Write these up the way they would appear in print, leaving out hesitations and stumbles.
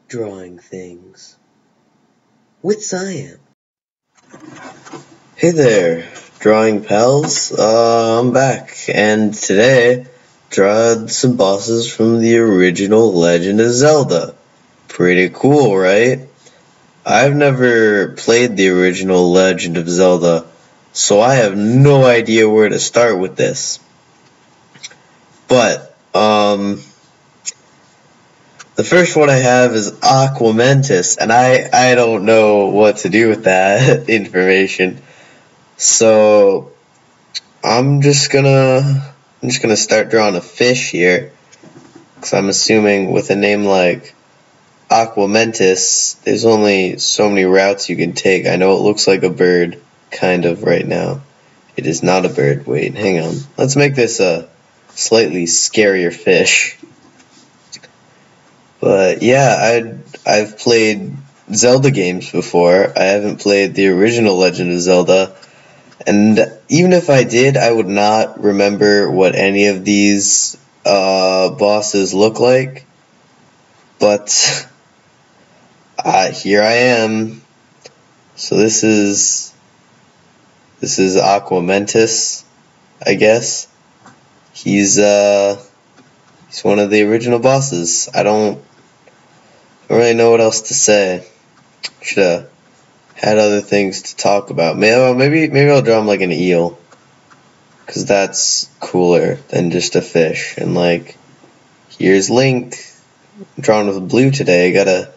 Drawing things with Siam. Hey there, drawing pals. I'm back, and today drawed some bosses from the original Legend of Zelda. Pretty cool, right? I've never played the original Legend of Zelda, so I have no idea where to start with this. But, the first one I have is Aquamentus, and I don't know what to do with that information. So I'm just gonna start drawing a fish here, because I'm assuming with a name like Aquamentus, there's only so many routes you can take. I know it looks like a bird, kind of, right now. It is not a bird. Wait, hang on. Let's make this a slightly scarier fish. But yeah, I've played Zelda games before. I haven't played the original Legend of Zelda, and even if I did, I would not remember what any of these bosses look like. But here I am. So this is Aquamentus, I guess. He's one of the original bosses. I don't really know what else to say. Should have had other things to talk about. Maybe I'll draw him like an eel, because that's cooler than just a fish. And like, here's Link. I'm drawing with blue today. I gotta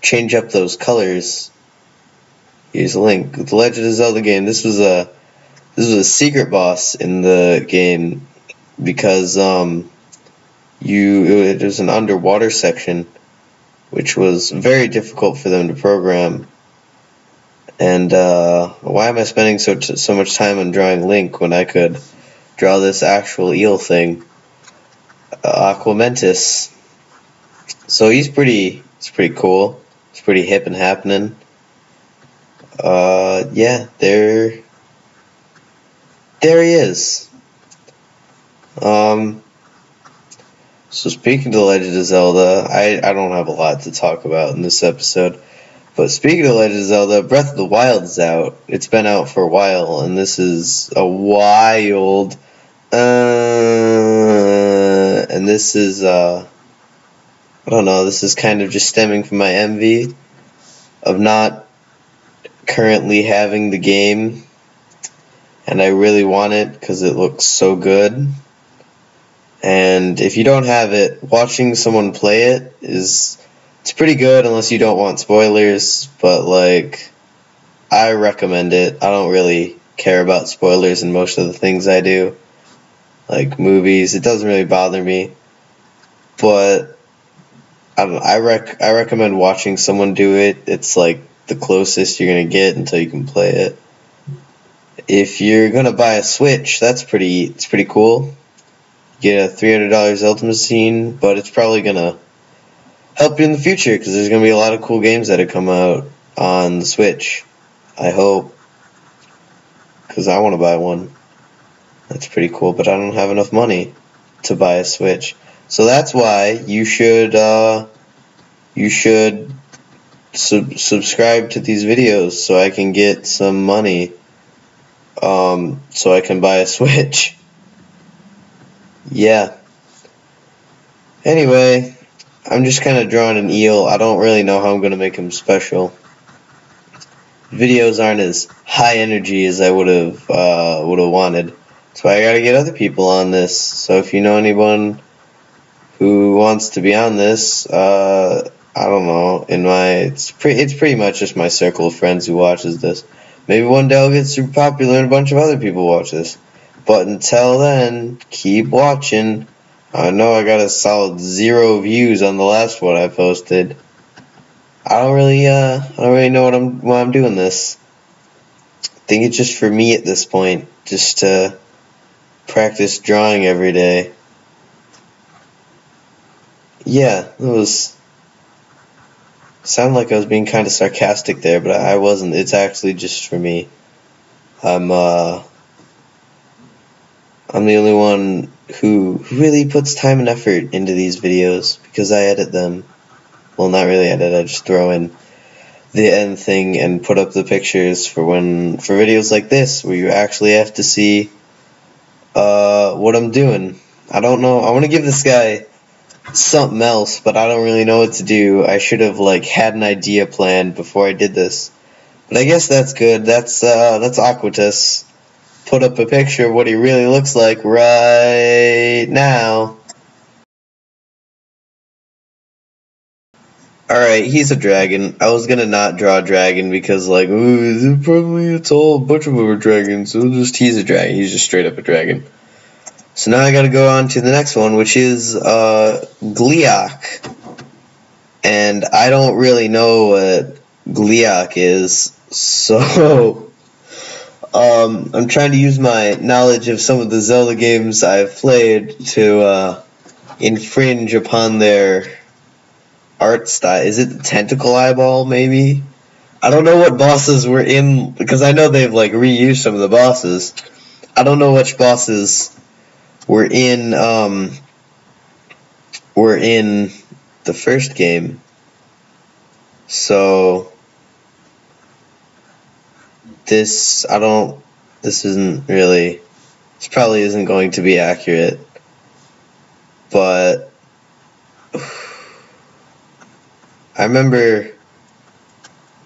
change up those colors. Here's Link. The Legend of Zelda game. This was a secret boss in the game, because it was an underwater section, which was very difficult for them to program. And why am I spending so much time on drawing Link when I could draw this actual eel thing, Aquamentus? So he's pretty cool. It's pretty hip and happening. Yeah, there he is. So speaking of The Legend of Zelda, I don't have a lot to talk about in this episode. But speaking of Legend of Zelda, Breath of the Wild is out. It's been out for a while, and this is a wild, and this is, I don't know, this is kind of just stemming from my envy of not currently having the game, and I really want it because it looks so good. And if you don't have it, watching someone play it it's pretty good unless you don't want spoilers, but like, I recommend it. I don't really care about spoilers in most of the things I do, like movies. It doesn't really bother me, but I recommend watching someone do it. It's like the closest you're gonna get until you can play it. If you're gonna buy a Switch, it's pretty cool. Get a $300 Zelda machine, but it's probably gonna help you in the future, because there's gonna be a lot of cool games that come out on the Switch. I hope, because I want to buy one. That's pretty cool, but I don't have enough money to buy a Switch. So that's why you should subscribe to these videos so I can get some money, so I can buy a Switch. Yeah. Anyway, I'm just kind of drawing an eel. I don't really know how I'm going to make him special. Videos aren't as high energy as I would have wanted. So I got to get other people on this. So if you know anyone who wants to be on this, I don't know. It's pretty much just my circle of friends who watches this. Maybe one day I'll get super popular and a bunch of other people watch this. But until then, keep watching. I know I got a solid 0 views on the last one I posted. I don't really know why I'm doing this. I think it's just for me at this point, just to practice drawing every day. Yeah, sounded like I was being kind of sarcastic there, but I wasn't. It's actually just for me. I'm the only one who really puts time and effort into these videos, because I edit them well, not really edit, I just throw in the end thing and put up the pictures for videos like this where you actually have to see what I'm doing. I don't know. I want to give this guy something else, but I don't really know what to do. I should have had an idea planned before I did this. But I guess that's good. That's Aquatus. Put up a picture of what he really looks like right now. Alright, he's a dragon. I was gonna not draw a dragon because, it's all a bunch of them are dragons, so he's a dragon. He's just straight up a dragon. So now I gotta go on to the next one, which is, Gleeok. And I don't really know what Gleeok is, so, I'm trying to use my knowledge of some of the Zelda games I've played to, infringe upon their art style. Is it the tentacle eyeball, maybe? I don't know what bosses were in, because I know they've reused some of the bosses. I don't know which bosses were in the first game. So this probably isn't going to be accurate. But I remember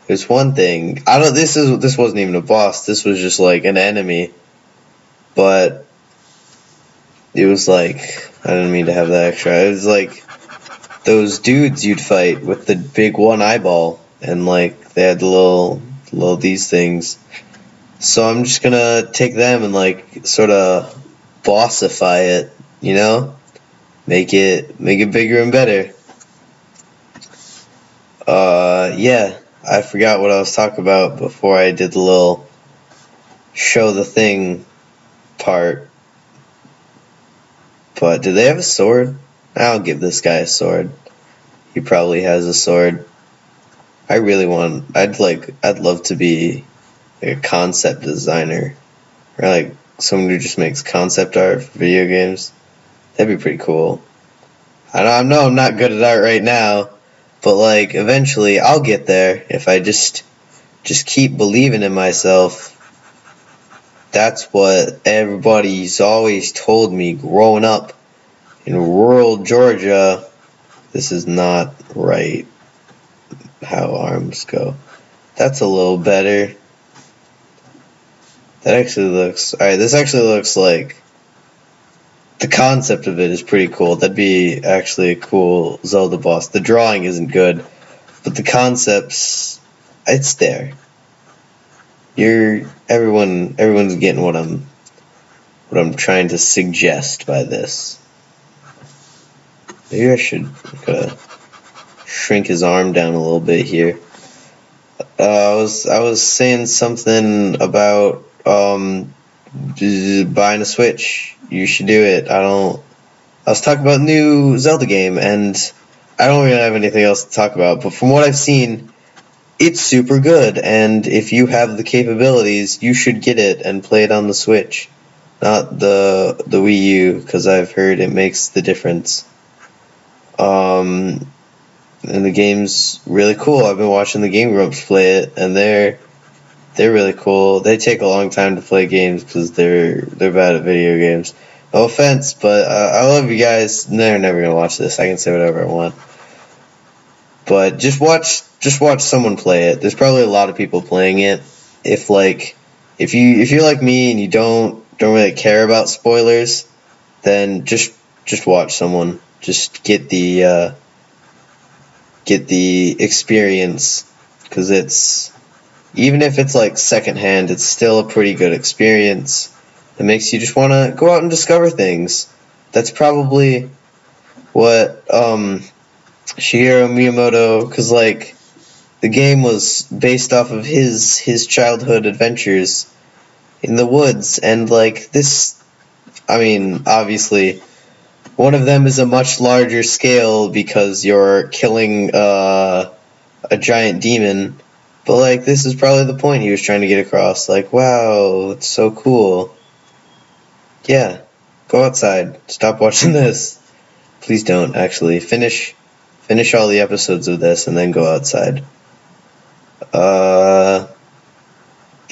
there's one thing. This wasn't even a boss. This was just an enemy. But it was I didn't mean to have that extra. It was those dudes you'd fight with the big one eyeball, and they had the little these things. So I'm just gonna take them and sort of bossify it, make it bigger and better. Yeah, I forgot what I was talking about before I did the little show the thing part. But do they have a sword? I'll give this guy a sword. He probably has a sword. I'd love to be a concept designer, or someone who just makes concept art for video games. That'd be pretty cool. I know I'm not good at art right now, but eventually I'll get there if I just keep believing in myself. That's what everybody's always told me growing up in rural Georgia. This is not right how arms go. That's a little better. That actually looks... Alright, this actually looks like... The concept of it is pretty cool. That'd be actually a cool Zelda boss. The drawing isn't good, but the concepts, it's there. Everyone's getting what I'm trying to suggest by this. Maybe I should shrink his arm down a little bit here. I was saying something about buying a Switch. You should do it. I was talking about the new Zelda game, and I don't really have anything else to talk about, but from what I've seen, it's super good, and if you have the capabilities, you should get it and play it on the Switch, not the Wii U, because I've heard it makes the difference. And the game's really cool. I've been watching the Game Grumps play it, and they're really cool. They take a long time to play games because they're bad at video games. No offense, but I love you guys. They're never gonna watch this. I can say whatever I want. But just watch someone play it. There's probably a lot of people playing it. If you're like me and you don't really care about spoilers, then just watch someone. Just get the experience, because even if it's secondhand, it's still a pretty good experience. It makes you just want to go out and discover things. That's probably what Shigeru Miyamoto, because the game was based off of his childhood adventures in the woods, and this, I mean, obviously one of them is a much larger scale because you're killing a giant demon, but this is probably the point he was trying to get across. Wow, it's so cool. Yeah, go outside. Stop watching this. Please don't, actually. Finish Finish all the episodes of this and then go outside. But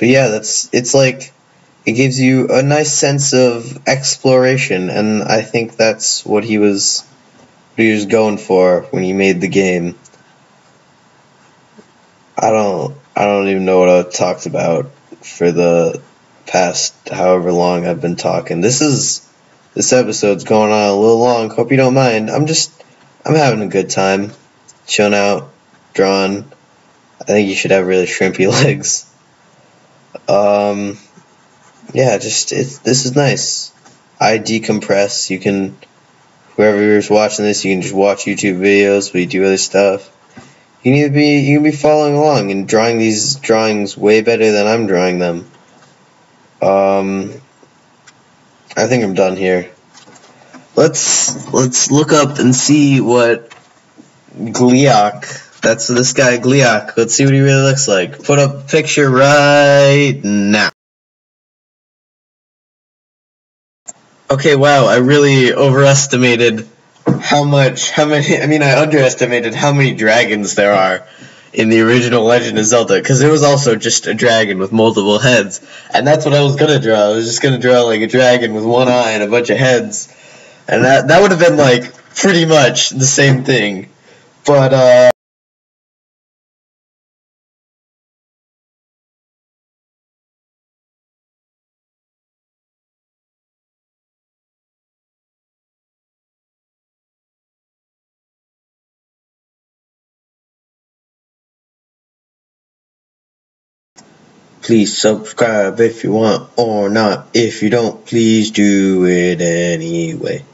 yeah, it's like it gives you a nice sense of exploration, and I think that's what he was going for when he made the game. I don't even know what I talked about for the past however long I've been talking. This episode's going on a little long. Hope you don't mind. I'm having a good time, chilling out, drawing. I think you should have really shrimpy legs. Yeah, this is nice. I decompress. You can, whoever's watching this, you can just watch YouTube videos. We do other stuff. You can be following along and drawing these drawings way better than I'm drawing them. I think I'm done here. Let's look up and see what Gleeok. That's this guy Gleeok. Let's see what he really looks like. Put up a picture right now. Okay, wow, I really overestimated I underestimated how many dragons there are in the original Legend of Zelda, because it was also just a dragon with multiple heads, and that's what I was gonna draw. I was just gonna draw like a dragon with one eye and a bunch of heads, and that would have been like pretty much the same thing, but please subscribe if you want or not. If you don't, please do it anyway.